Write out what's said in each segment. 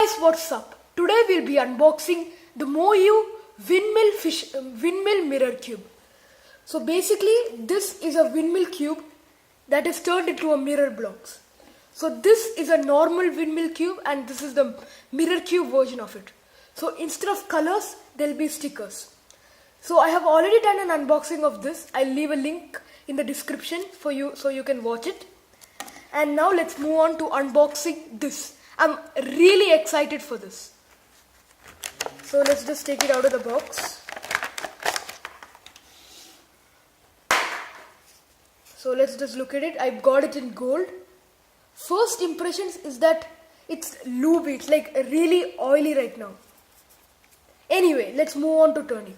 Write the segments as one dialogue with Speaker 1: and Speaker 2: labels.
Speaker 1: Guys, what's up? Today we'll be unboxing the Moyu Windmill mirror cube. So basically this is a windmill cube that is turned into a mirror blocks. So this is a normal windmill cube and this is the mirror cube version of it. So instead of colors there'll be stickers. So I have already done an unboxing of this. I'll leave a link in the description for you so you can watch it. And now let's move on to unboxing this. I'm really excited for this. So let's just take it out of the box. So let's just look at it. I've got it in gold. First impressions is that it's lubey. It's like really oily right now. Anyway, let's move on to turning.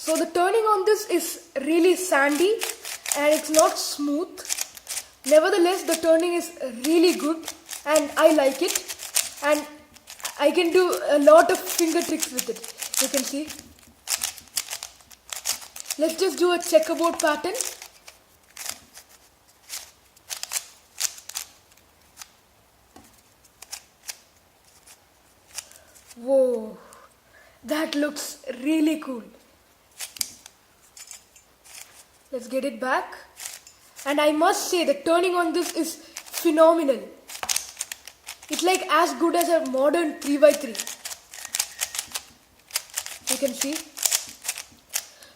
Speaker 1: So the turning on this is really sandy and it's not smooth. Nevertheless, the turning is really good and I like it. And I can do a lot of finger tricks with it. You can see. Let's just do a checkerboard pattern. Whoa, that looks really cool. Let's get it back. And I must say the turning on this is phenomenal. It's like as good as a modern 3x3. You can see.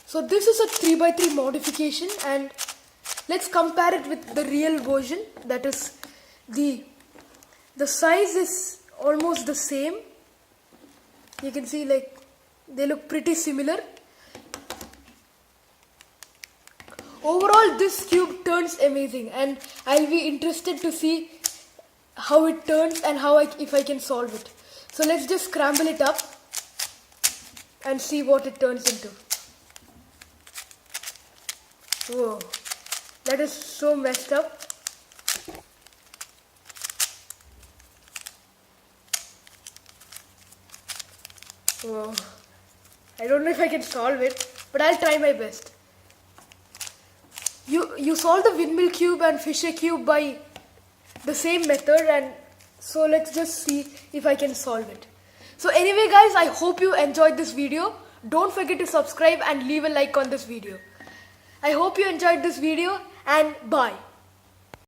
Speaker 1: So this is a 3x3 modification and let's compare it with the real version. That is the size is almost the same. You can see like they look pretty similar. Overall, this cube turns amazing and I'll be interested to see how it turns and if I can solve it. So let's just scramble it up and see what it turns into. Whoa, that is so messed up. Whoa, I don't know if I can solve it, but I'll try my best. You solve the windmill cube and fisher cube by the same method, and so let's just see if I can solve it. So anyway guys, I hope you enjoyed this video. Don't forget to subscribe and leave a like on this video. I hope you enjoyed this video and bye.